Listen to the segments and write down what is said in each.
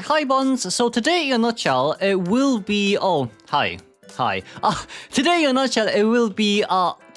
Okay, hi buns. So today in a nutshell, it will be... Oh, hi. Today in a nutshell, it will be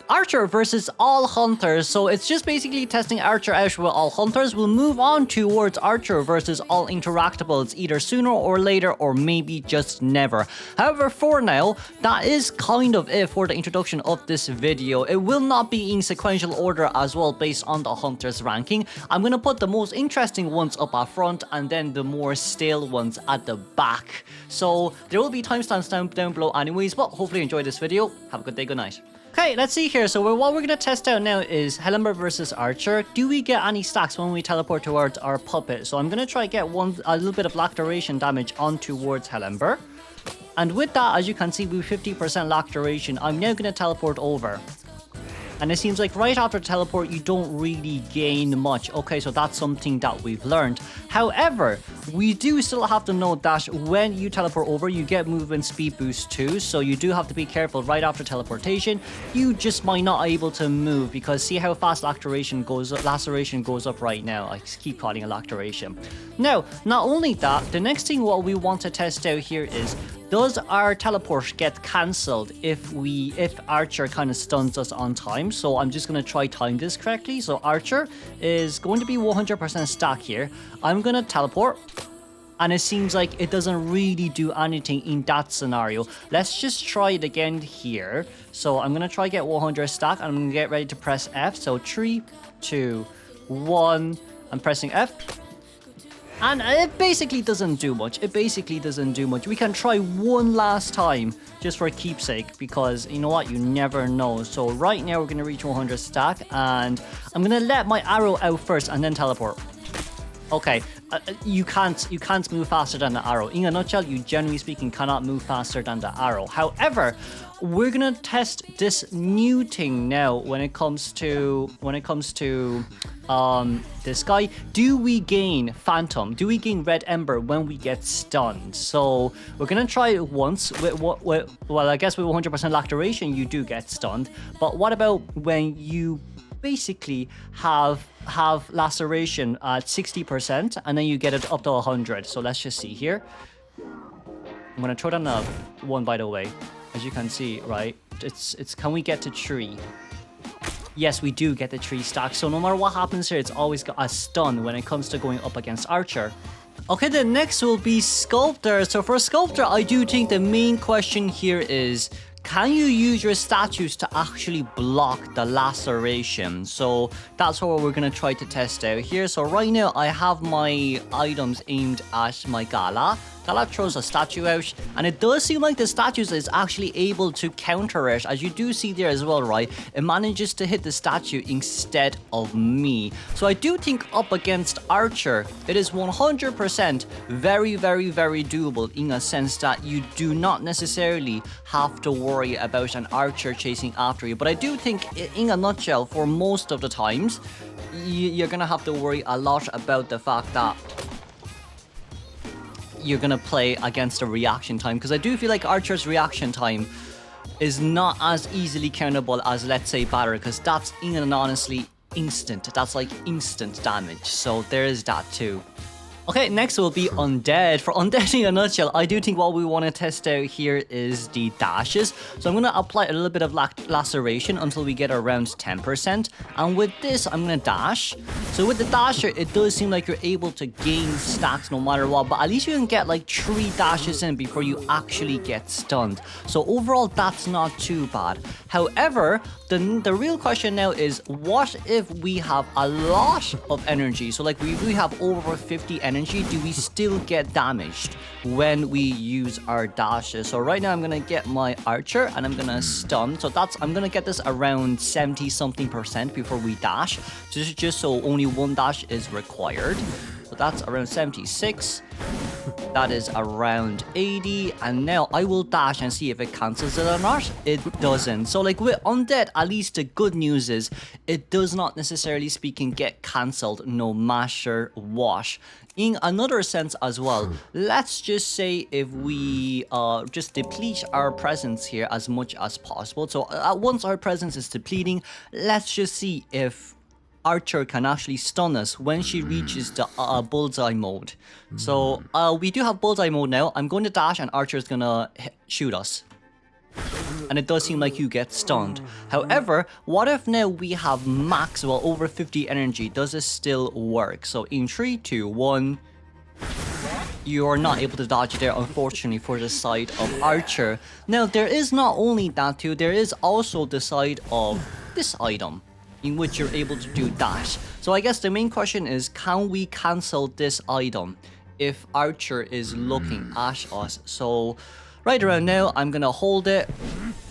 Archer versus all hunters. So it's just basically testing Archer out with all hunters. We'll move on towards Archer versus all interactables either sooner or later, or maybe just never. However, for now, that is kind of it for the introduction of this video. It will not be in sequential order as well based on the hunters ranking. I'm going to put the most interesting ones up at front and then the more stale ones at the back. So there will be timestamps down below anyways, but hopefully you enjoyed this video. Have a good day, good night. Okay, let's see here. So what we're going to test out now is Ember versus Archer. Do we get any stacks when we teleport towards our puppet? So I'm going to try get a little bit of lack duration damage on towards Ember. And with that, as you can see, with 50% lack duration, I'm now going to teleport over. And it seems like right after teleport, you don't really gain much. Okay, so that's something that we've learned. However, we do still have to note that when you teleport over, you get movement speed boost too. So you do have to be careful right after teleportation. You just might not be able to move because see how fast laceration goes up right now. I keep calling it laceration. Now, not only that, the next thing what we want to test out here is, does our teleport get cancelled if Archer kind of stuns us on time? So I'm just going to try time this correctly. So Archer is going to be 100% stack here. I'm going to teleport. And it seems like it doesn't really do anything in that scenario. Let's just try it again here. So I'm going to try get 100 stack. And I'm going to get ready to press F. So 3, 2, 1. I'm pressing F. And it basically doesn't do much. We can try one last time just for keepsake because you know what? You never know. So right now we're going to reach 100 stack and I'm going to let my arrow out first and then teleport. Okay, you can't move faster than the arrow. In a nutshell, you generally speaking cannot move faster than the arrow. However, we're gonna test this new thing now when it comes to this guy. Do we gain Phantom? Do we gain Red Ember when we get stunned? So we're gonna try it once. Well, I guess with 100% lack duration, you do get stunned. But what about when you basically have laceration at 60% and then you get it up to 100? So let's just see here. I'm gonna throw down a one, by the way. As you can see, right, it's can we get to 3? Yes, we do get the 3 stack. So no matter what happens here, it's always got a stun when it comes to going up against Archer. Okay, the next will be Sculptor. So for Sculptor, I do think the main question here is, can you use your statues to actually block the laceration? So that's what we're going to try to test out here. So right now I have my items aimed at my Gala. Gala throws a statue out, and it does seem like the statues is actually able to counter it, as you do see there as well, right? It manages to hit the statue instead of me. So I do think up against Archer, it is 100% very, very, very doable in a sense that you do not necessarily have to worry about an Archer chasing after you. But I do think, in a nutshell, for most of the times, you're gonna have to worry a lot about the fact that you're gonna play against a reaction time, because I do feel like Archer's reaction time is not as easily countable as, let's say, Batter, because that's in and honestly instant. That's like instant damage. So there is that too. Okay, next will be Undead. For Undead in a nutshell, I do think what we want to test out here is the dashes. So I'm going to apply a little bit of laceration until we get around 10%. And with this, I'm going to dash. So with the dasher, it does seem like you're able to gain stacks no matter what. But at least you can get like 3 dashes in before you actually get stunned. So overall, that's not too bad. However, the real question now is, what if we have a lot of energy? So like we have over 50 energy, do we still get damaged when we use our dashes? So right now I'm gonna get my Archer and I'm gonna stun. So I'm gonna get this around 70 something% before we dash, just so only 1 dash is required. So that's around 76. That is around 80, and now I will dash and see if it cancels it or not. It doesn't. So like with Undead, at least the good news is it does not necessarily speaking get cancelled no matter what. In another sense as well, let's just say if we just deplete our presence here as much as possible. So once our presence is depleting, let's just see if Archer can actually stun us when she reaches the bullseye mode. So we do have bullseye mode now. I'm going to dash and Archer is gonna shoot us. And it does seem like you get stunned. However, what if now we have max, well, over 50 energy? Does this still work? So in 3, 2, 1... you are not able to dodge there, unfortunately, for the side of Archer. Now, there is not only that too, there is also the side of this item, in which you're able to do dash. So I guess the main question is, can we cancel this item if Archer is looking at us? So right around now, I'm gonna hold it,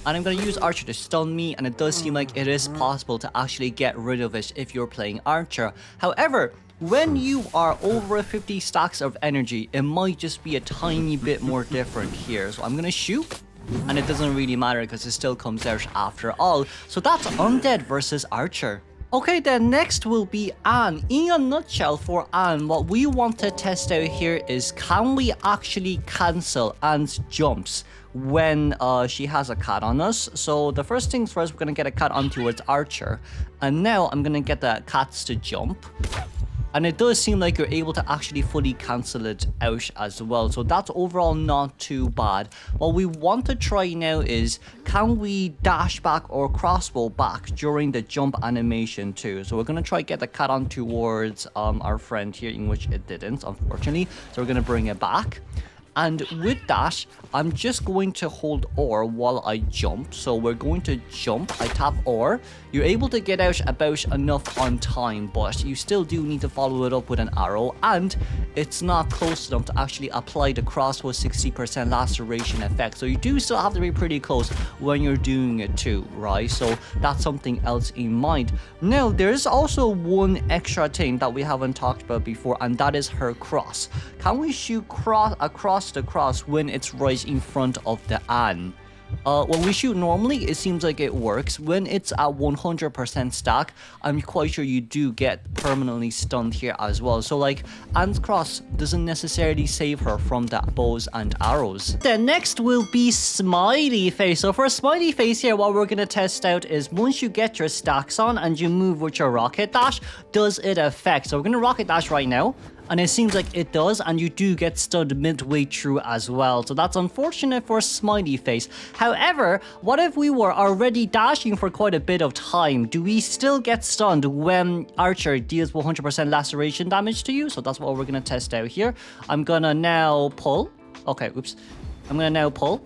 and I'm gonna use Archer to stun me, and it does seem like it is possible to actually get rid of it if you're playing Archer. However, when you are over 50 stacks of energy, it might just be a tiny bit more different here. So I'm gonna shoot, and it doesn't really matter because it still comes out after all. So that's Undead versus Archer. Okay, then next will be Anne. In a nutshell, for Anne, what we want to test out here is, can we actually cancel Anne's jumps when she has a cat on us? So the first things first, we're gonna get a cat on towards Archer, and now I'm gonna get the cats to jump. And it does seem like you're able to actually fully cancel it out as well. So that's overall not too bad. What we want to try now is, can we dash back or crossbow back during the jump animation too? So we're going to try get the cat on towards our friend here, in which it didn't, unfortunately. So we're going to bring it back. And with that, I'm just going to hold OR while I jump. So we're going to jump, I tap OR. You're able to get out about enough on time, but you still do need to follow it up with an arrow. And it's not close enough to actually apply the crossbow 60% laceration effect. So you do still have to be pretty close when you're doing it too, right? So that's something else in mind. Now, there is also one extra thing that we haven't talked about before, and that is her cross. Can we shoot across the cross when it's right in front of the Anne? When we shoot normally, it seems like it works. When it's at 100% stack, I'm quite sure you do get permanently stunned here as well. So like, Anne's cross doesn't necessarily save her from the bows and arrows. Then next will be Smiley Face. So for Smiley Face here, what we're going to test out is, once you get your stacks on and you move with your rocket dash, does it affect? So we're going to rocket dash right now. And it seems like it does, and you do get stunned midway through as well. So that's unfortunate for Smiley Face. However, what if we were already dashing for quite a bit of time? Do we still get stunned when Archer deals 100% laceration damage to you? So that's what we're going to test out here. I'm going to now pull. Okay, oops. I'm going to now pull.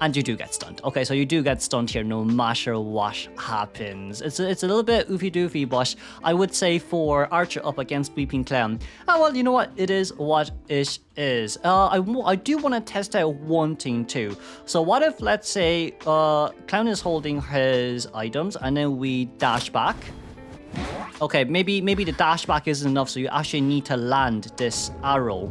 And you do get stunned. Okay, so you do get stunned here no matter what happens. It's a little bit oofy doofy, but I would say for Archer up against Weeping Clown, oh well, you know what? It is what it is. I do want to test out one thing too. So what if, let's say, Clown is holding his items and then we dash back. Okay, maybe the dash back isn't enough, so you actually need to land this arrow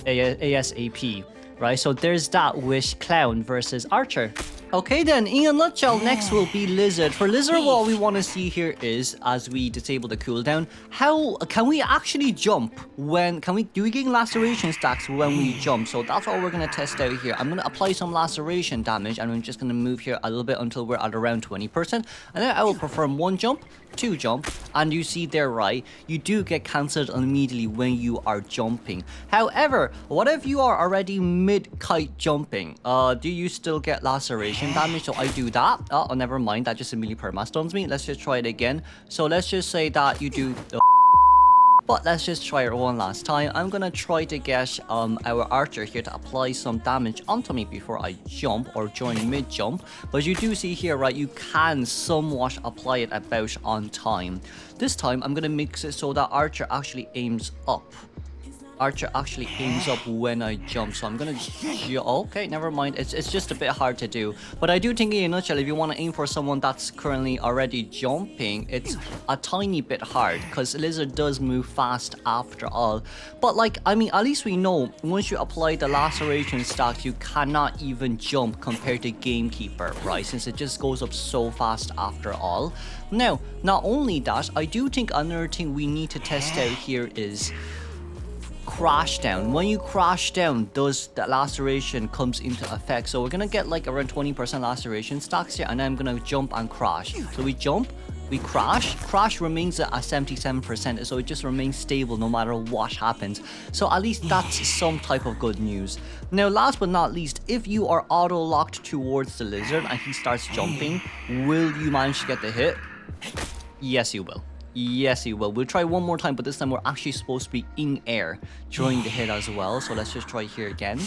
ASAP. Right, so there's that with Clown versus Archer. Okay then, in a nutshell, next will be Lizard. For Lizard, what we want to see here is, as we disable the cooldown, how can we actually jump when, do we gain laceration stacks when we jump? So that's what we're going to test out here. I'm going to apply some laceration damage, and I'm just going to move here a little bit until we're at around 20%. And then I will perform 1 jump, 2 jump, and you see there, right, you do get cancelled immediately when you are jumping. However, what if you are already mid-kite jumping? Do you still get laceration damage? So I do that. Oh, never mind, that just immediately perma-stuns me. Let's just try it again. So let's just say that you do but let's just try it one last time. I'm gonna try to get our Archer here to apply some damage onto me before I jump or join mid-jump. But you do see here, right, you can somewhat apply it about on time. This time, I'm gonna mix it so that Archer actually aims up. Archer actually aims up when I jump, so I'm gonna okay, never mind, it's just a bit hard to do. But I do think, in a nutshell, if you want to aim for someone that's currently already jumping, it's a tiny bit hard, because Lizard does move fast after all. But like, I mean, at least we know once you apply the laceration stack, you cannot even jump compared to Gamekeeper, right, since it just goes up so fast after all. Now, not only that, I do think another thing we need to test out here is crash down. When you crash down, does the laceration comes into effect? So we're gonna get like around 20% laceration stacks here, and then I'm gonna jump and crash. So we jump, we crash. Crash remains at 77%, so it just remains stable no matter what happens. So at least that's some type of good news. Now, last but not least, if you are auto-locked towards the lizard and he starts jumping, will you manage to get the hit? Yes, you will. Yes, you will. We'll try one more time, but this time we're actually supposed to be in air during the hit as well. So let's just try here again.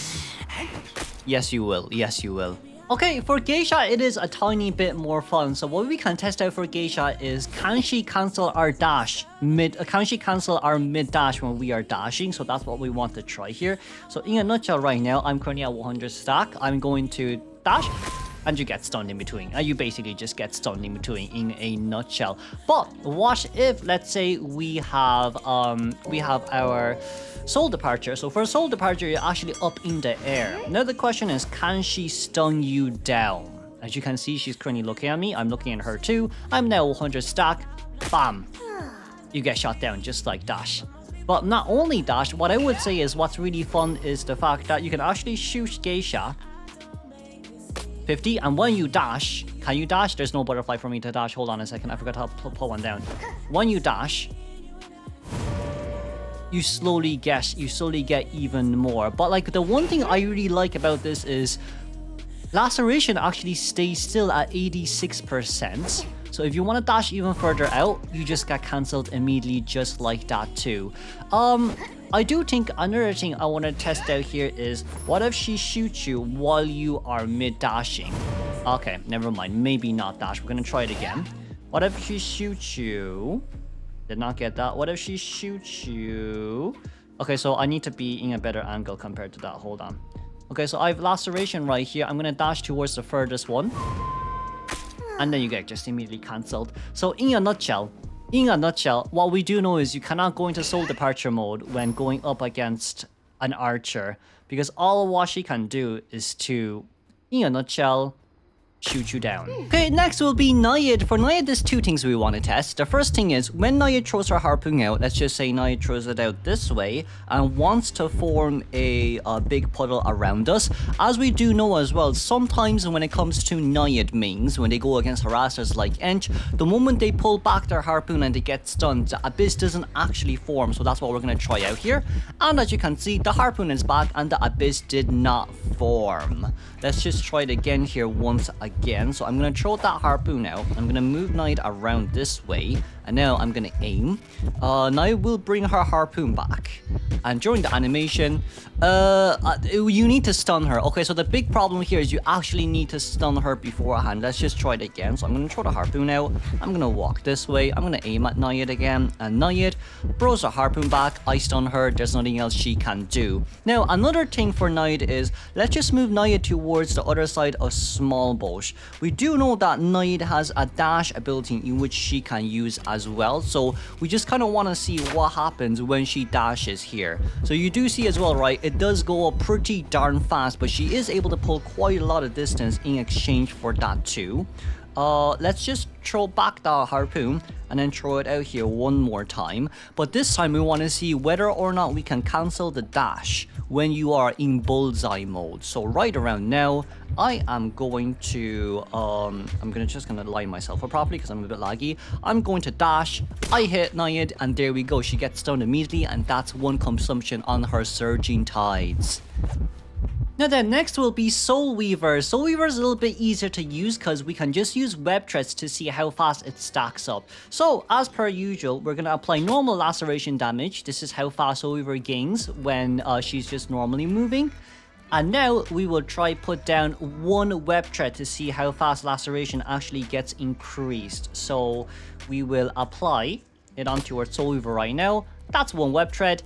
Yes, you will. Yes, you will. Okay, for Geisha, it is a tiny bit more fun. So what we can test out for Geisha is, can she cancel our dash can she cancel our mid dash when we are dashing? So that's what we want to try here. So in a nutshell right now, I'm currently at 100 stack. I'm going to dash, and you get stunned in between. You basically just get stunned in between in a nutshell. But what if, let's say, we have our soul departure. So for soul departure, you're actually up in the air. Now the question is, can she stun you down? As you can see, she's currently looking at me. I'm looking at her too. I'm now 100 stack. Bam. You get shot down just like dash. But not only dash, what I would say is what's really fun is the fact that you can actually shoot Geisha 50, and when you dash, can you dash? There's no butterfly for me to dash. Hold on a second, I forgot to pull one down. When you dash, you slowly get even more. But like, the one thing I really like about this is laceration actually stays still at 86%. So if you want to dash even further out, you just get cancelled immediately just like that too. I do think another thing I want to test out here is, what if she shoots you while you are mid-dashing? Okay, never mind. Maybe not dash. We're going to try it again. What if she shoots you? Did not get that. What if she shoots you? Okay, so I need to be in a better angle compared to that. Hold on. Okay, so I have laceration right here. I'm going to dash towards the furthest one. And then you get just immediately cancelled. So in a nutshell, what we do know is you cannot go into soul departure mode when going up against an archer, because all what she can do is to, in a nutshell, shoot you down. Okay, next will be Naiad. For Naiad, there's two things we want to test. The first thing is, when Naiad throws her harpoon out, let's just say Naiad throws it out this way and wants to form a big puddle around us. As we do know as well, sometimes when it comes to Naiad mains, when they go against harassers like Ench, the moment they pull back their harpoon and they get stunned, the abyss doesn't actually form. So that's what we're going to try out here. And as you can see, the harpoon is back and the abyss did not form. Let's just try it again here once again. So I'm going to throw that harpoon out. I'm going to move Naiad around this way. And now I'm going to aim. Naiad will bring her harpoon back. And during the animation, you need to stun her. Okay, so the big problem here is you actually need to stun her beforehand. Let's just try it again. So I'm going to throw the harpoon out. I'm going to walk this way. I'm going to aim at Naiad again. And Naiad throws the harpoon back. I stun her. There's nothing else she can do. Now, another thing for Naiad is, let's just move Naiad towards the other side of Small Bush. We do know that Naiad has a dash ability in which she can use as well. So we just kind of want to see what happens when she dashes here. So you do see as well, right? It does go up pretty darn fast, but she is able to pull quite a lot of distance in exchange for that too. Let's just throw back the harpoon and then throw it out here one more time. But this time we want to see whether or not we can cancel the dash when you are in bullseye mode. So right around now, I am going to, just gonna line myself up properly because I'm a bit laggy. I'm going to dash, I hit Naiad, and there we go. She gets stunned immediately, and that's one consumption on her Surging Tides. Now then, next will be Soul Weaver. Soul Weaver is a little bit easier to use because we can just use web threads to see how fast it stacks up. So, as per usual, we're going to apply normal laceration damage. This is how fast Soul Weaver gains when she's just normally moving. And now we will try put down one web thread to see how fast laceration actually gets increased. So, we will apply it onto our Soul Weaver right now. That's one web thread.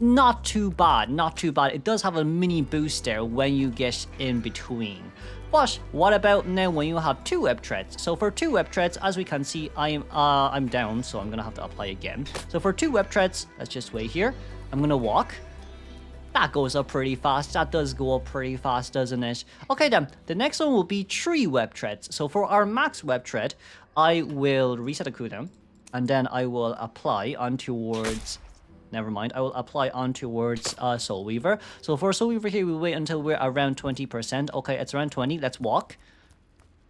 Not too bad, not too bad. It does have a mini boost there when you get in between. But what about now when you have two web threads? So for two web threads, as we can see, I'm down, so I'm gonna have to apply again. So for two web threads, let's just wait here. I'm gonna walk. That goes up pretty fast. That does go up pretty fast, doesn't it? Okay then, the next one will be 3 web threads. So for our max web thread, I will reset the cooldown, and then I will apply on towards... Never mind, I will apply on towards Soul Weaver. So for Soul Weaver here, we wait until we're around 20%. Okay, it's around 20. Let's walk.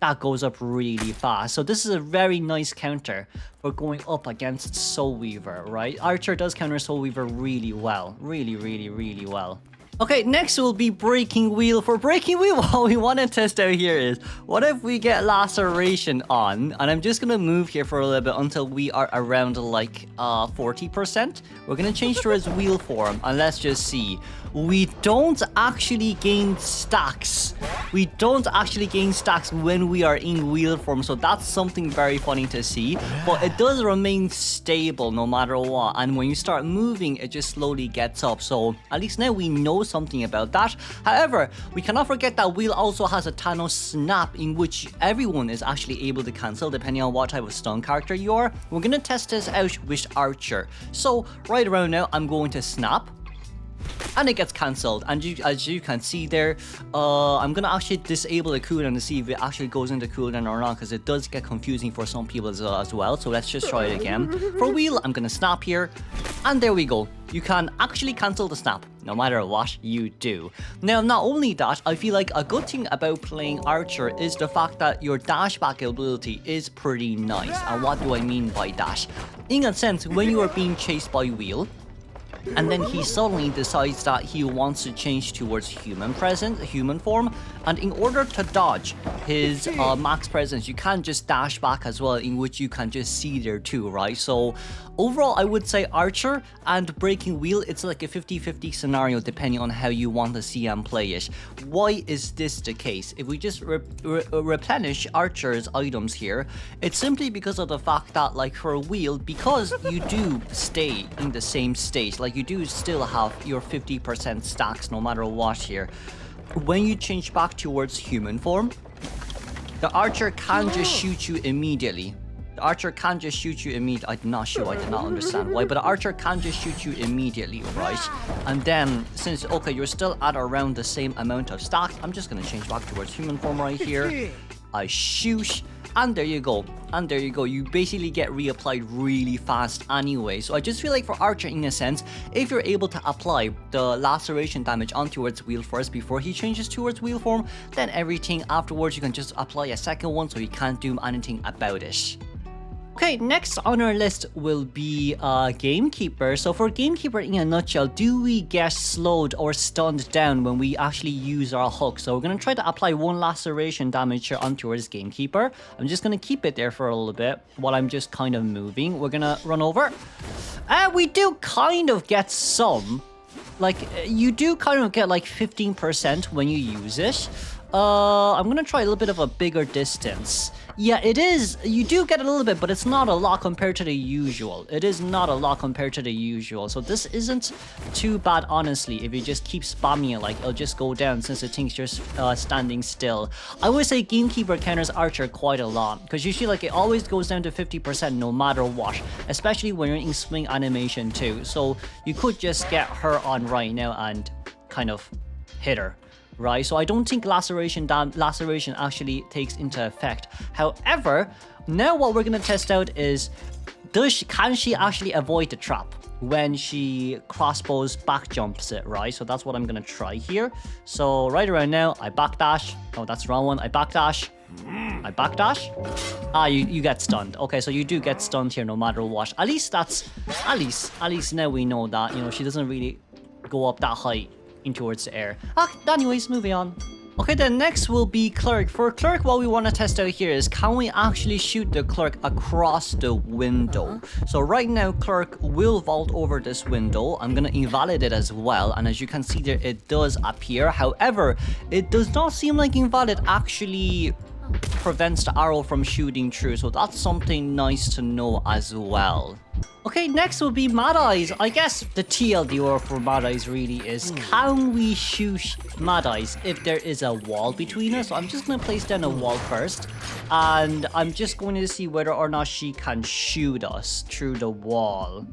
that goes up really fast. So this is a very nice counter for going up against Soul Weaver, right? Archer does counter Soul Weaver really well. Really well. Okay, next will be Breaking Wheel. For Breaking Wheel, what we want to test out here is, what if we get Laceration on? And I'm just going to move here for a little bit until we are around like 40%. We're going to change to his wheel form, and let's just see. We don't actually gain stacks. We don't actually gain stacks when we are in wheel form, so that's something very funny to see. But it does remain stable no matter what, and when you start moving, it just slowly gets up. So at least now we know something about that. However, we cannot forget that wheel also has a Thanos snap, in which everyone is actually able to cancel depending on what type of stun character you are. We're gonna test this out with Archer. So right around now, I'm going to snap, and it gets cancelled, and as you can see there, I'm gonna actually disable the cooldown to see if it actually goes into cooldown or not, because it does get confusing for some people as well. So let's just try it again. For wheel, I'm gonna snap here, and there we go. You can actually cancel the snap no matter what you do. Now, not only that, I feel like a good thing about playing Archer is the fact that your dashback ability is pretty nice. And what do I mean by that? In a sense, when you are being chased by wheel, and then he suddenly decides that he wants to change towards human form, and in order to dodge his max presence, you can just dash back as well, in which you can just see there too, right? So overall, I would say Archer and Breaking Wheel, it's like a 50-50 scenario depending on how you want to see and play it. Why is this the case? If we just replenish Archer's items here, it's simply because of the fact that, like, for a wheel, because you do stay in the same state, like you do still have your 50% stacks no matter what here. When you change back towards human form, the Archer can just shoot you immediately. The Archer can just shoot you immediately. I did not understand why, but the Archer can just shoot you immediately, right? And then, since, okay, you're still at around the same amount of stacks, I'm just gonna change back towards human form right here. I shoot, and there you go. And there you go. You basically get reapplied really fast anyway. So I just feel like for Archer, in a sense, if you're able to apply the laceration damage on towards wheel first before he changes towards wheel form, then everything afterwards you can just apply a second one, so he can't do anything about it. Okay, next on our list will be Gamekeeper. So for Gamekeeper, in a nutshell, do we get slowed or stunned down when we actually use our hook? So we're going to try to apply one laceration damage here onto his Gamekeeper. I'm just going to keep it there for a little bit while I'm just kind of moving. We're going to run over. We do kind of get some. Like, you do kind of get like 15% when you use it. I'm going to try a little bit of a bigger distance. Yeah, it is. You do get a little bit, but it's not a lot compared to the usual. It is not a lot compared to the usual. So this isn't too bad, honestly. If you just keep spamming it, like, it'll just go down since it thinks you're standing still. I would say Gamekeeper counters Archer quite a lot, because usually, like, it always goes down to 50% no matter what, especially when you're in swing animation too. So you could just get her on right now and kind of hit her. Right, so I don't think laceration actually takes into effect. However, now what we're gonna test out is, can she actually avoid the trap when she crossbows back jumps it, right? So that's what I'm gonna try here. So right around now, I backdash. Oh, that's the wrong one. I backdash. You get stunned. Okay, so you do get stunned here no matter what. At least now we know that, you know, she doesn't really go up that high in towards the air. Anyways, moving on. Okay, then next will be Clerk. For Clerk, what we want to test out here is, can we actually shoot the Clerk across the window? So right now, Clerk will vault over this window. I'm going to invalidate it as well. And as you can see there, it does appear. However, it does not seem like invalid actually prevents the arrow from shooting through. So that's something nice to know as well. Okay, next will be Mad Eyes. I guess the TLDR for Mad Eyes really is, can we shoot Mad Eyes if there is a wall between us? So I'm just going to place down a wall first, and I'm just going to see whether or not she can shoot us through the wall.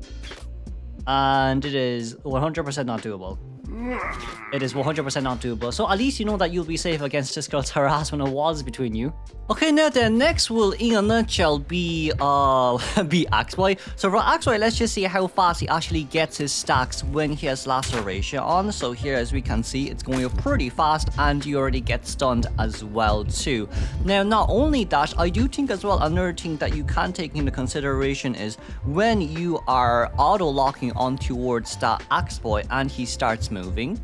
And it is 100% not doable. It is 100% not doable. So at least you know that you'll be safe against this girl's harassment of walls between you. Okay, now the next will, in a nutshell, be Axeboy. So for Axeboy, let's just see how fast he actually gets his stacks when he has Laceration on. So here, as we can see, it's going up pretty fast, and you already get stunned as well too. Now, not only that, I do think as well, another thing that you can take into consideration is when you are auto-locking on towards that Axeboy and he starts moving,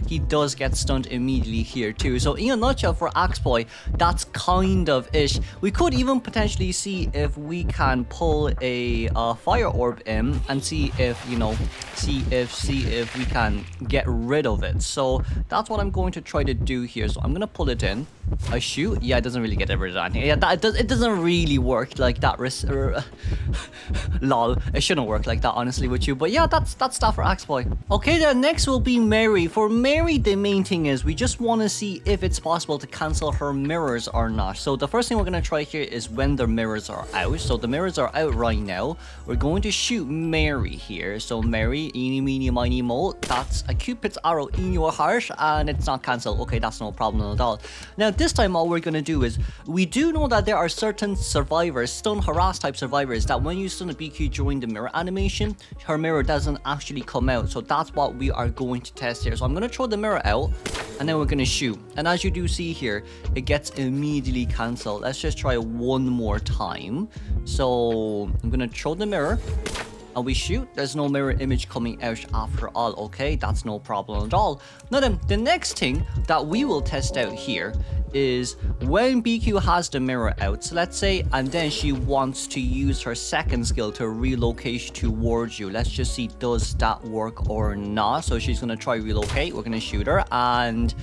he does get stunned immediately here too. So in a nutshell, for Axeboy, that's kind of ish. We could even potentially see if we can pull a fire orb in and see if, you know, see if we can get rid of it. So that's what I'm going to try to do here. So I'm gonna pull it in. I shoot. Yeah, it doesn't really get rid of anything. Yeah, it doesn't really work like that. Lol, it shouldn't work like that, honestly, with you. But yeah, that's that for Axeboy. Okay, then next will be Mary. For Mary, the main thing is we just want to see if it's possible to cancel her mirrors or not. So the first thing we're gonna try here is when the mirrors are out. So the mirrors are out right now. We're going to shoot Mary here. So Mary, eeny, meeny, miny, mo. That's a Cupid's arrow in your heart, and it's not cancelled. Okay, that's no problem at all. Now, this time all we're going to do is, we do know that there are certain survivors, stun harass type survivors, that when you stun a BQ during the mirror animation, her mirror doesn't actually come out. So that's what we are going to test here. So I'm going to throw the mirror out, and then we're going to shoot. And as you do see here, it gets immediately cancelled. Let's just try one more time. So I'm going to throw the mirror, and we shoot. There's no mirror image coming out after all. Okay, that's no problem at all. Now then, the next thing that we will test out here is when BQ has the mirror out, so let's say, and then she wants to use her second skill to relocate towards you. Let's just see, does that work or not? So she's gonna try relocate. We're gonna shoot her, and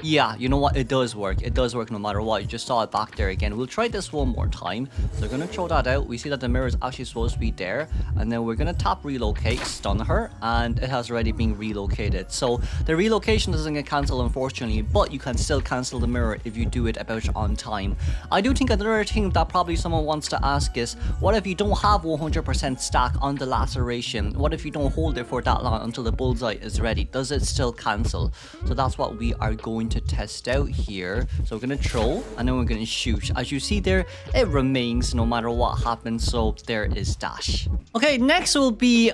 yeah, you know what? It does work. It does work no matter what. You just saw it back there again. We'll try this one more time. So we're going to throw that out. We see that the mirror is actually supposed to be there. And then we're going to tap relocate, stun her, and it has already been relocated. So the relocation doesn't get cancelled, unfortunately, but you can still cancel the mirror if you do it about on time. I do think another thing that probably someone wants to ask is, what if you don't have 100% stack on the laceration? What if you don't hold it for that long until the bullseye is ready? Does it still cancel? So that's what we are going to test out here. So we're going to throw, and then we're going to shoot. As you see there, it remains no matter what happens. So there is dash. Okay, next will be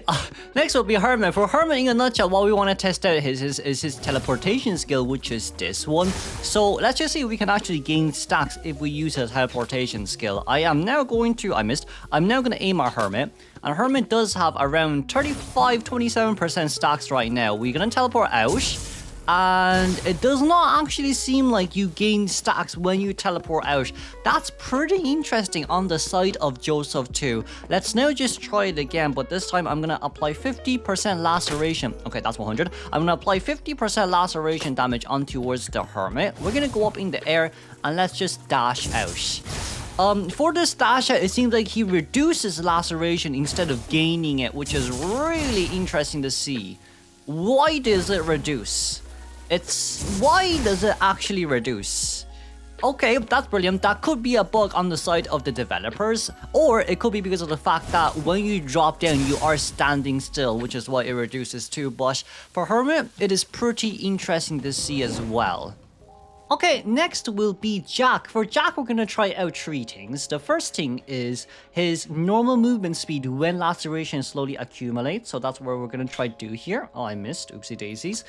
Hermit. For Hermit, in a nutshell, what we want to test out is his teleportation skill, which is this one. So let's just see if we can actually gain stacks if we use his teleportation skill. I'm now going to aim at Hermit. And Hermit does have around 27% stacks right now. We're going to teleport out. And it does not actually seem like you gain stacks when you teleport out. That's pretty interesting on the side of Joseph too. Let's now just try it again, but this time I'm gonna apply 50% laceration. Okay, that's 100. I'm gonna apply 50% laceration damage on towards the Hermit. We're gonna go up in the air, and let's just dash out. For this dash out, it seems like he reduces laceration instead of gaining it, which is really interesting to see. Why does it reduce? Why does it actually reduce? Okay, that's brilliant. That could be a bug on the side of the developers, or it could be because of the fact that when you drop down, you are standing still, which is why it reduces too. But for Hermit, it is pretty interesting to see as well. Okay, next will be Jack. For Jack, we're going to try out three things. The first thing is his normal movement speed when laceration slowly accumulates. So that's what we're going to try to do here. Oh, I missed. Oopsie daisies.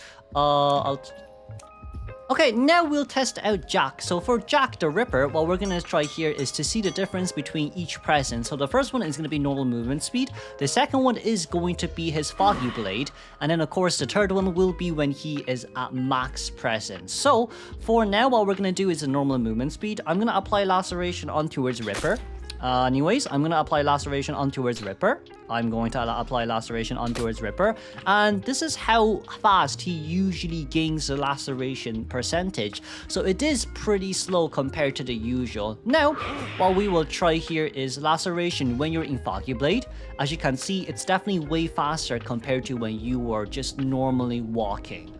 Okay, now we'll test out Jack. So for Jack the Ripper, what we're going to try here is to see the difference between each presence. So the first one is going to be normal movement speed. The second one is going to be his Foggy Blade. And then, of course, the third one will be when he is at max presence. So for now, what we're going to do is a normal movement speed. I'm going to apply laceration on towards Ripper. Anyways, I'm going to apply laceration on towards Ripper. I'm going to apply laceration on towards Ripper. And this is how fast he usually gains the laceration percentage. So it is pretty slow compared to the usual. Now, what we will try here is laceration when you're in Foggy Blade. As you can see, it's definitely way faster compared to when you were just normally walking.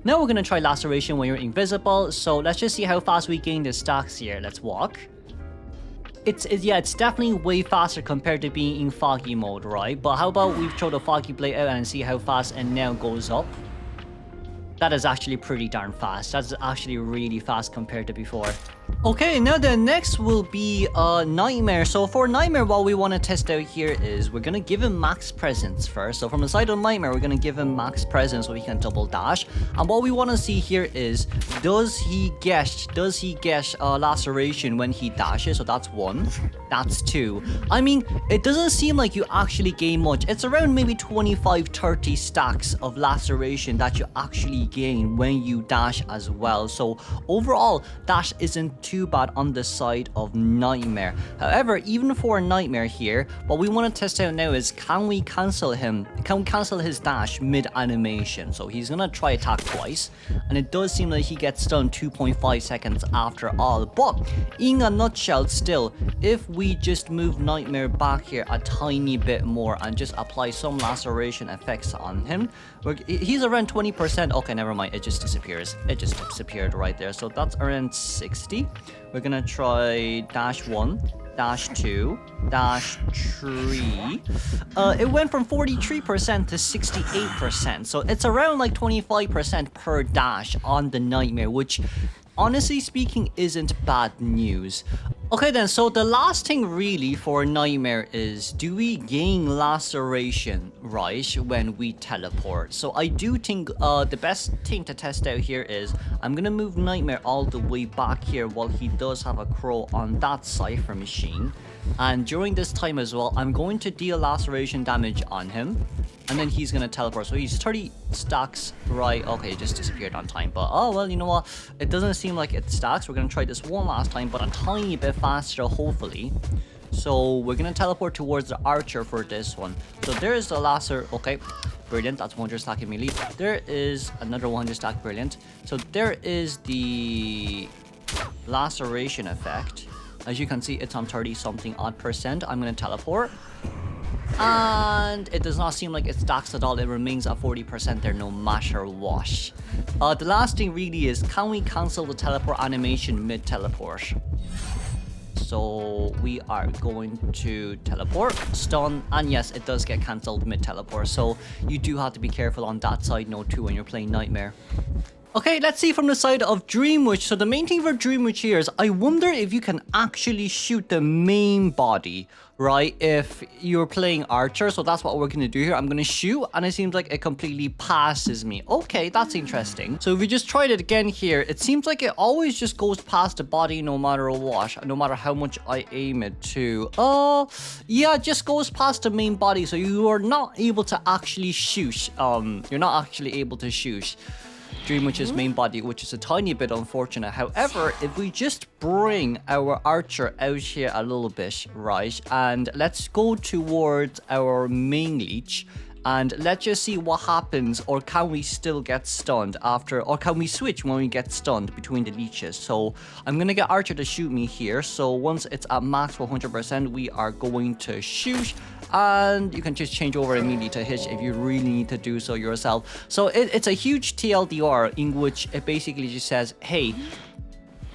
Now we're going to try laceration when you're invisible. So let's just see how fast we gain the stacks here. Let's walk. it's definitely way faster compared to being in foggy mode, right? But how about we throw the foggy blade out and see how fast it now goes up? That is actually pretty darn fast. That's actually really fast compared to before. Okay, now the next will be Nightmare. So for Nightmare, what we want to test out here is we're going to give him max presence first. So from the side of Nightmare, we're going to give him max presence so he can double dash. And what we want to see here is, does he get laceration when he dashes? So that's 1. That's 2. I mean, it doesn't seem like you actually gain much. It's around maybe 25-30 stacks of laceration that you actually gain when you dash as well. So overall, dash isn't too bad on the side of Nightmare. However, even for Nightmare here, what we want to test out now is, can we cancel his dash mid animation? So he's gonna try attack twice, and it does seem like he gets stunned 2.5 seconds after all. But in a nutshell, still, if we just move Nightmare back here a tiny bit more and just apply some laceration effects on him, he's around 20%. Okay, never mind, it just disappears. It just disappeared right there. So that's around 60. We're gonna try dash 1, dash 2, dash 3. It went from 43% to 68%. So it's around like 25% per dash on the Nightmare, which honestly speaking isn't bad news. Okay then, so the last thing really for Nightmare is, do we gain laceration, right, when we teleport? So I do think the best thing to test out here is, I'm gonna move Nightmare all the way back here while he does have a crow on that cipher machine. And during this time as well, I'm going to deal laceration damage on him. And then he's gonna teleport. So he's 30 stacks, right? Okay, it just disappeared on time. But oh well, you know what? It doesn't seem like it stacks. We're gonna try this one last time, but a tiny bit faster, hopefully. So we're gonna teleport towards the archer for this one. So there's the lacer. Okay, brilliant. That's 100 stack immediately. There is another 100 stack. Brilliant. So there is the laceration effect. As you can see, it's on 30 something odd percent. I'm gonna teleport. And it does not seem like it stacks at all. It remains at 40% there no matter what. The last thing really is, can we cancel the teleport animation mid-teleport? So we are going to teleport, stun, and yes, it does get cancelled mid-teleport. So you do have to be careful on that side note too when you're playing Nightmare. Okay, let's see from the side of Dreamwitch. So the main thing for Dreamwitch here is, I wonder if you can actually shoot the main body, right, if you're playing Archer. So that's what we're going to do here. I'm going to shoot, and it seems like it completely passes me. Okay, that's interesting. So if we just tried it again here, it seems like it always just goes past the body no matter what, no matter how much I aim it to. Yeah, it just goes past the main body. So you are not able to actually shoot. You're not actually able to shoot Dreamwitch's main body, which is a tiny bit unfortunate. However, if we just bring our archer out here a little bit, right, and let's go towards our main leech, and let's just see what happens, or can we still get stunned after, or can we switch when we get stunned between the leeches? So I'm gonna get Archer to shoot me here. So once it's at max 100%, we are going to shoot, and you can just change over immediately to hitch if you really need to do so yourself. So it's a huge TLDR in which it basically just says, hey,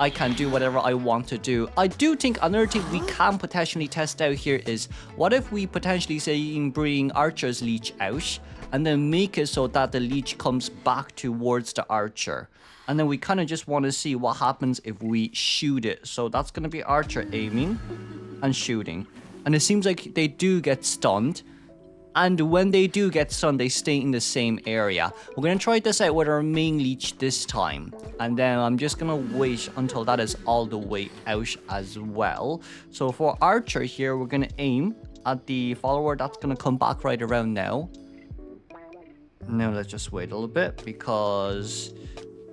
I can do whatever I want to do. I do think another thing we can potentially test out here is, what if we potentially say bring Archer's leech out and then make it so that the leech comes back towards the archer, and then we kind of just want to see what happens if we shoot it. So that's going to be Archer aiming and shooting, and it seems like they do get stunned. And when they do get stunned, they stay in the same area. We're going to try this out with our main leech this time. And then I'm just going to wait until that is all the way out as well. So for Archer here, we're going to aim at the follower. That's going to come back right around now. Now let's just wait a little bit because...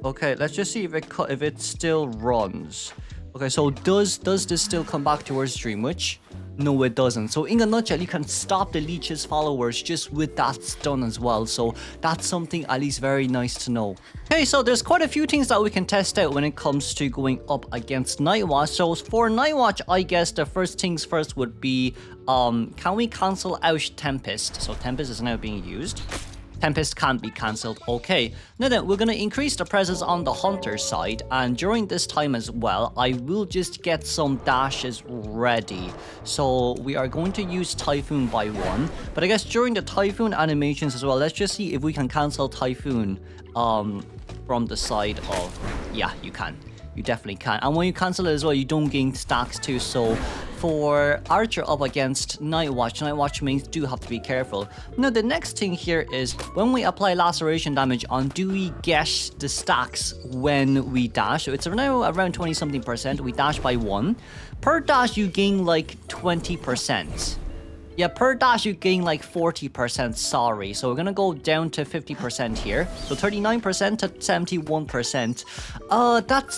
Okay, let's just see if it still runs. Okay, so does this still come back towards Dreamwitch? No, it doesn't. So in a nutshell, you can stop the leech's followers just with that stun as well. So that's something at least very nice to know. Okay, so there's quite a few things that we can test out when it comes to going up against NightWatch. So for NightWatch, I guess the first things first would be, can we cancel out Tempest? So Tempest is now being used. Tempest can't be cancelled. Okay, now then, we're gonna increase the presence on the hunter side, and during this time as well, I will just get some dashes ready. So we are going to use Typhoon by 1, but I guess during the Typhoon animations as well, let's just see if we can cancel Typhoon from the side of... Yeah, you can. You definitely can. And when you cancel it as well, you don't gain stacks too. So for Archer up against NightWatch mains do have to be careful. Now the next thing here is when we apply laceration damage on, do we get the stacks when we dash? So it's now around 20 something %. We dash by 1. Per dash you gain like 20%. Yeah, per dash you gain like 40%, sorry. So we're gonna go down to 50% here. So 39% to 71%.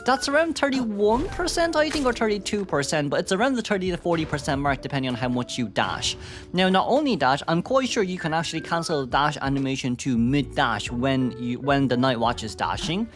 That's around 31%, I think, or 32%, but it's around the 30 to 40% mark depending on how much you dash. Now, not only that, I'm quite sure you can actually cancel the dash animation to mid-dash when the NightWatch is dashing.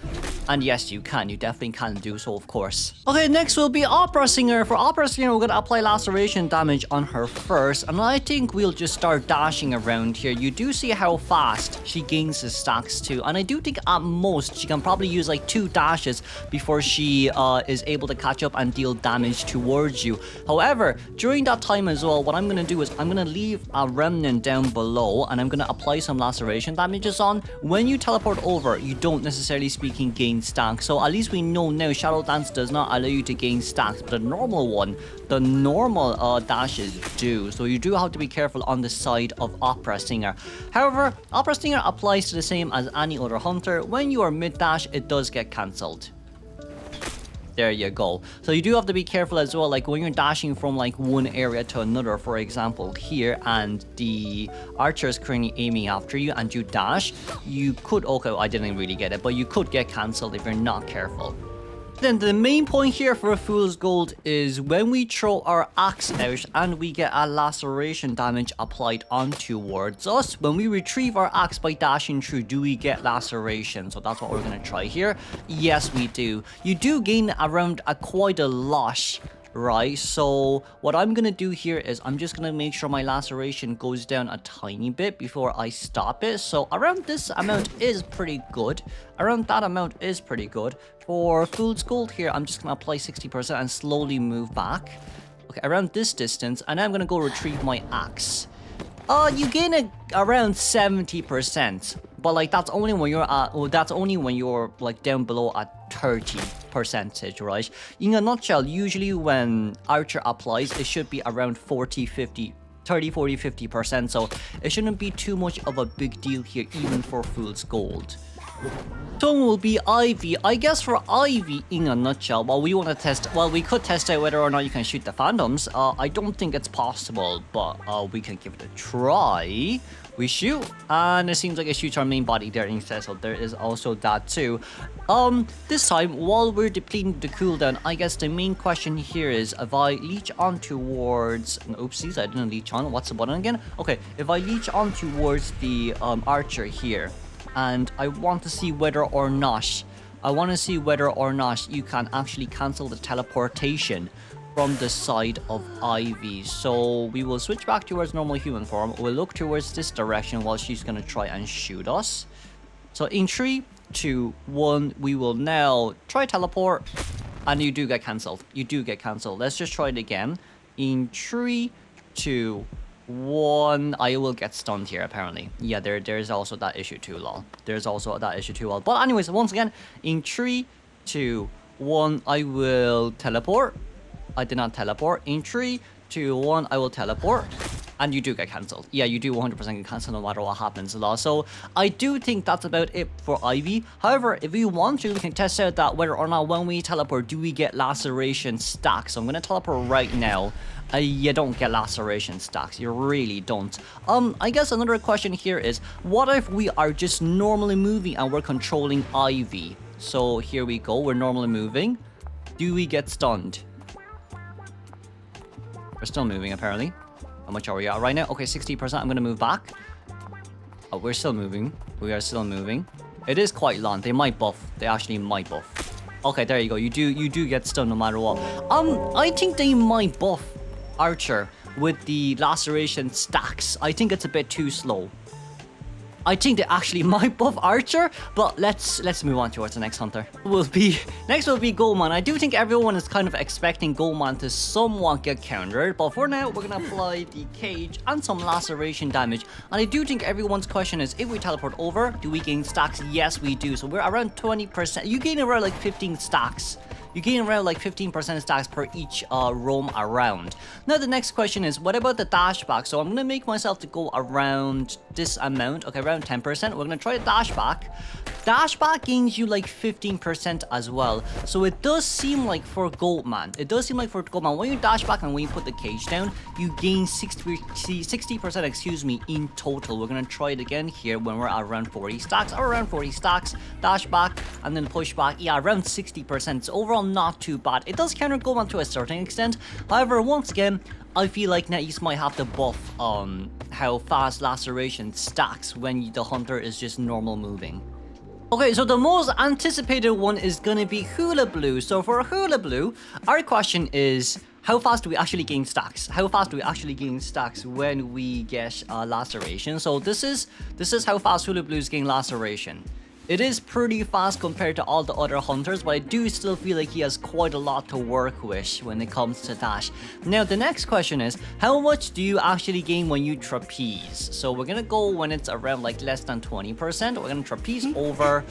And yes, you can. You definitely can do so, of course. Okay, next will be Opera Singer. For Opera Singer, we're gonna apply laceration damage on her first, and I think we'll just start dashing around here. You do see how fast she gains the stacks too, and I do think at most she can probably use like 2 dashes before she is able to catch up and deal damage towards you. However, during that time as well, what I'm gonna do is I'm gonna leave a remnant down below, and I'm gonna apply some laceration damages on. When you teleport over, you don't necessarily speaking gain stacks, so at least we know now Shadow Dance does not allow you to gain stacks, but the normal one, the normal dashes do. So you do have to be careful on the side of Opera Singer. However, Opera Singer applies to the same as any other hunter. When you are mid-dash, it does get cancelled. There you go. So you do have to be careful as well, like when you're dashing from like one area to another, for example here, and the archer is currently aiming after you and you dash, you could, okay, I didn't really get it, but you could get cancelled if you're not careful. Then the main point here for a Fool's Gold is when we throw our axe out and we get a laceration damage applied on towards us, when we retrieve our axe by dashing through, do we get laceration? So that's what we're going to try here. Yes, we do. You do gain around quite a lot, right? So what I'm gonna do here is I'm just gonna make sure my laceration goes down a tiny bit before I stop it. So around this amount is pretty good. Around that amount is pretty good. For Fool's Gold here, I'm just gonna apply 60% and slowly move back. Okay, around this distance, and then I'm gonna go retrieve my axe. You gain around 70%, but like that's only when you're at, well, that's only when you're like down below at 30%, right? In a nutshell, usually when Archer applies, it should be around 30, 40, 50%, so it shouldn't be too much of a big deal here, even for Fool's Gold. Tone will be Ivy. I guess for Ivy, in a nutshell, well, we want to test, well, we could test out whether or not you can shoot the Phantoms. I don't think it's possible, but we can give it a try. We shoot, and it seems like it shoots our main body there instead, so there is also that too. This time, while we're depleting the cooldown, I guess the main question here is, if I leech on towards... Oopsies, I didn't leech on. What's the button again? Okay, if I leech on towards the Archer here, and I want to see whether or not you can actually cancel the teleportation from the side of Ivy. So we will switch back towards normal human form. We'll look towards this direction while she's gonna try and shoot us. So in 3, 2, 1, we will now try teleport, and you do get cancelled. You do get cancelled. Let's just try it again. In 3, 2, 1, I will get stunned here apparently. Yeah, there's also that issue too, lol. There's also that issue too, lol. But anyways, once again, in 3, 2, 1, I will teleport. I did not teleport. In 3, 2, 1, I will teleport. And you do get cancelled. Yeah, you do 100% get cancelled no matter what happens, lol. So I do think that's about it for Ivy. However, if we want to, we can test out that whether or not when we teleport, do we get laceration stacks. So I'm going to teleport right now. You don't get laceration stacks. You really don't. I guess another question here is, what if we are just normally moving and we're controlling Ivy? So here we go. We're normally moving. Do we get stunned? We're still moving, apparently. How much are we at right now? Okay, 60%. I'm going to move back. Oh, we're still moving. We are still moving. It is quite long. They might buff. They actually might buff. Okay, there you go. You do get stunned no matter what. I think they might buff Archer with the laceration stacks. I think it's a bit too slow. I think they actually might buff Archer, but let's move on towards the next hunter. Next will be Goatman. I do think everyone is kind of expecting Goatman to somewhat get countered, but for now we're gonna apply the cage and some laceration damage. And I do think everyone's question is, if we teleport over, do we gain stacks? Yes, we do. So we're around 20%. You gain around like 15 stacks. You gain around like 15% stacks per each roam around. Now the next question is, what about the dash back? So I'm gonna make myself to go around this amount, okay, around 10%. We're gonna try the dash back. Dash back gains you like 15% as well. So it does seem like for Goatman, when you dash back and when you put the cage down, you gain 60%, excuse me, in total. We're gonna try it again here when we're around 40 stacks, dash back and then push back. Yeah, around 60%. So overall, not too bad. It does counter Goatman to a certain extent. However, once again, I feel like NetEase might have to buff how fast laceration stacks when the hunter is just normal moving. Okay, so the most anticipated one is gonna be Hullabaloo. So for Hullabaloo, our question is, how fast do we actually gain stacks? How fast do we actually gain stacks when we get laceration? So this is how fast Hullabaloo's gain laceration. It is pretty fast compared to all the other hunters, but I do still feel like he has quite a lot to work with when it comes to that. Now, the next question is, how much do you actually gain when you trapeze? So we're gonna go when it's around like less than 20%. We're gonna trapeze over.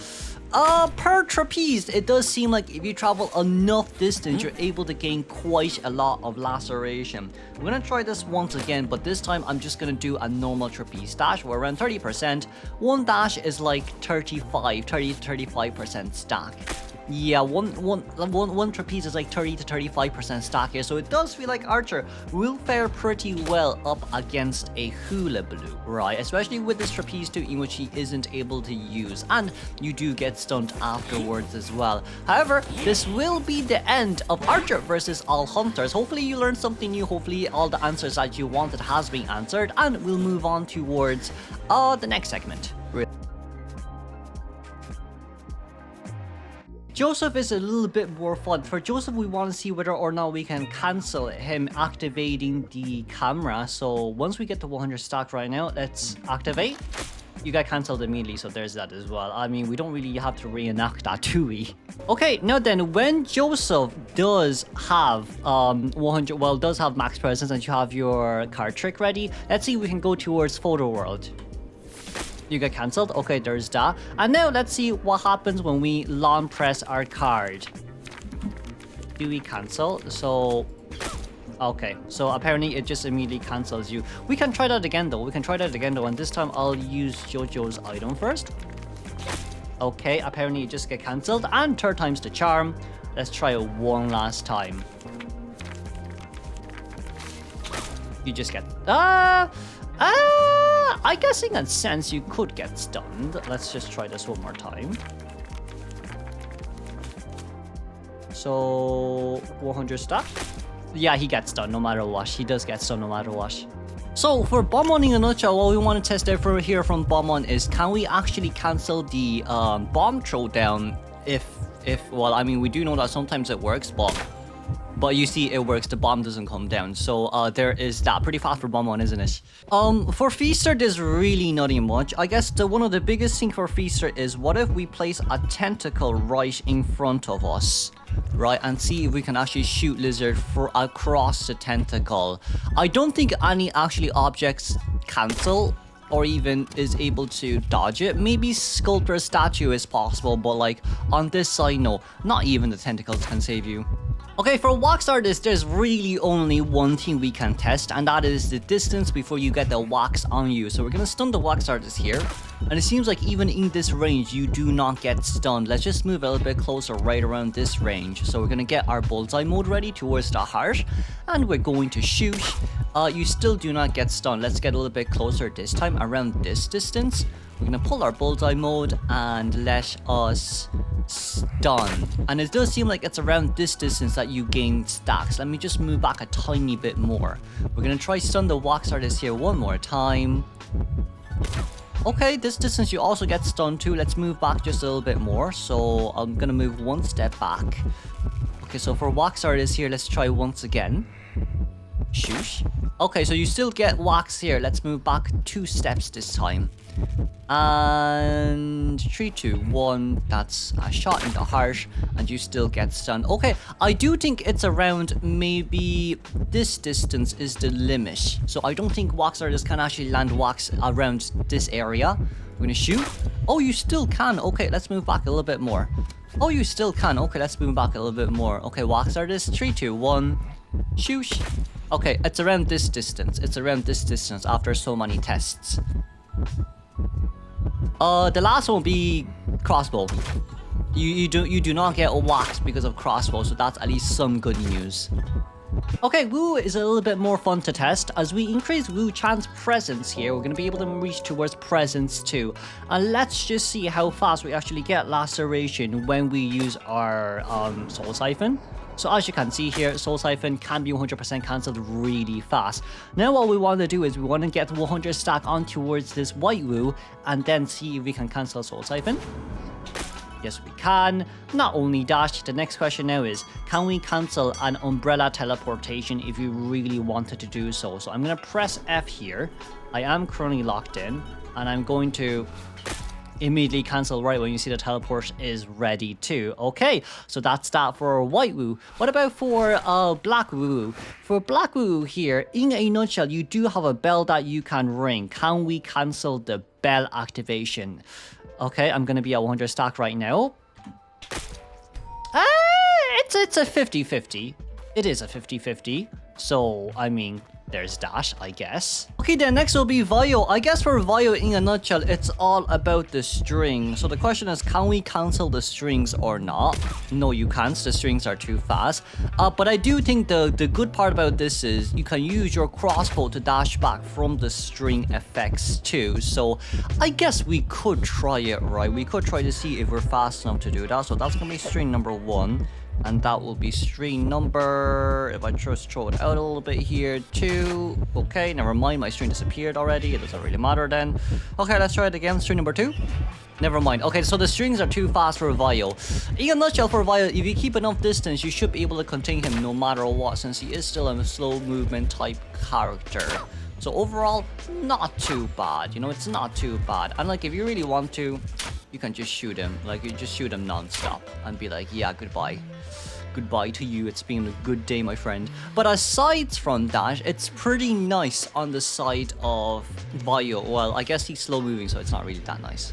Per trapeze, it does seem like if you travel enough distance, you're able to gain quite a lot of laceration. We're gonna try this once again, but this time I'm just gonna do a normal trapeze dash. We're around 30%. One dash is like 30 to 35% stack. Yeah, one trapeze is like 30 to 35% stack here, so it does feel like Archer will fare pretty well up against a Hullabaloo, right? Especially with this trapeze too, in which he isn't able to use, and you do get stunned afterwards as well. However, this will be the end of Archer versus all hunters. Hopefully you learned something new. Hopefully all the answers that you wanted has been answered, and we'll move on towards the next segment. Joseph is a little bit more fun. For Joseph, we want to see whether or not we can cancel him activating the camera. So once we get to 100 stacks right now, let's activate. You got cancelled immediately, so there's that as well. I mean, we don't really have to reenact that, do we? Okay, now then, when Joseph does have does have max presence and you have your card trick ready, let's see if we can go towards Photo World. You get cancelled. Okay, there's that. And now let's see what happens when we long press our card. Do we cancel? So, okay. So apparently it just immediately cancels you. We can try that again though. And this time I'll use JoJo's item first. Okay, apparently you just get cancelled. And third time's the charm. Let's try it one last time. You just get... I guess in a sense you could get stunned. Let's just try this one more time. So 100 stack. Yeah, he gets stunned no matter what. He does get stunned no matter what. So for Bombon in a nutshell, what we want to test out for here from Bombon is, can we actually cancel the bomb throwdown if well, I mean, we do know that sometimes it works, but you see, it works, the bomb doesn't come down. So there is that. Pretty fast for Bombon, isn't it? For Feaster, there's really nothing much. I guess one of the biggest things for Feaster is, what if we place a tentacle right in front of us, right? And see if we can actually shoot Lizard across the tentacle. I don't think any actually objects cancel or even is able to dodge it. Maybe Sculptor statue is possible, but like on this side, no. Not even the tentacles can save you. Okay, for wax artist, there's really only one thing we can test, and that is the distance before you get the wax on you. So we're gonna stun the wax artist here, and it seems like even in this range, you do not get stunned. Let's just move a little bit closer right around this range. So we're gonna get our bullseye mode ready towards the heart, and we're going to shoot. You still do not get stunned. Let's get a little bit closer this time around this distance. We're gonna pull our bullseye mode and let us stun. And it does seem like it's around this distance that you gain stacks. Let me just move back a tiny bit more. We're gonna try stun the wax artist here one more time. Okay, this distance you also get stunned too. Let's move back just a little bit more. So I'm gonna move one step back. Okay, so for wax artist here, let's try once again. Shoosh. Okay, so you still get wax here. Let's move back 2 steps this time. And 3, 2, 1. That's a shot in the heart, and you still get stunned. Okay, I do think it's around maybe this distance is the limit. So I don't think wax artists can actually land wax around this area. I'm gonna shoot. Oh, you still can. Okay, let's move back a little bit more. Oh, you still can. Okay, let's move back a little bit more. Okay, wax artist. 3, 2, 1. Shoosh. Okay, it's around this distance. It's around this distance after so many tests. The last one will be crossbow. You do not get a wax because of crossbow, so that's at least some good news. Okay, Woo is a little bit more fun to test. As we increase Woo Chan's presence here, we're going to be able to reach towards presence too. And let's just see how fast we actually get laceration when we use our soul siphon. So as you can see here, soul siphon can be 100% cancelled really fast. Now what we want to do is we want to get 100 stack on towards this white Woo and then see if we can cancel soul siphon. Yes, we can. Not only that, the next question now is, can we cancel an umbrella teleportation if you really wanted to do so? So I'm going to press F here. I am currently locked in, and I'm going to immediately cancel right when you see the teleport is ready too. Okay, so that's that for white Woo. What about for black Woo? For black Woo here, in a nutshell, you do have a bell that you can ring. Can we cancel the bell activation? Okay, I'm gonna be at 100 stack right now. It's a 50-50. It is a 50-50. So, I mean, there's that, I guess. Okay, then next will be Vio. I guess for Vio, in a nutshell, it's all about the string. So the question is, can we cancel the strings or not? No, you can't. The strings are too fast. But I do think the good part about this is you can use your crossbow to dash back from the string effects too. So I guess we could try it, right? We could try to see if we're fast enough to do that. So that's gonna be string number 1. And that will be string number, if I just throw it out a little bit here, 2. Okay, never mind, my string disappeared already. It doesn't really matter then. Okay, let's try it again. String number 2. Never mind. Okay, so the strings are too fast for Vio. In a nutshell, for Vio, if you keep enough distance, you should be able to contain him no matter what, since he is still a slow movement type character. So overall, not too bad. You know, it's not too bad. And like, if you really want to, you can just shoot him. Like, you just shoot him non-stop and be like, yeah, goodbye. Goodbye to you. It's been a good day, my friend. But aside from that, it's pretty nice on the side of Vio. Well, I guess he's slow moving, so it's not really that nice.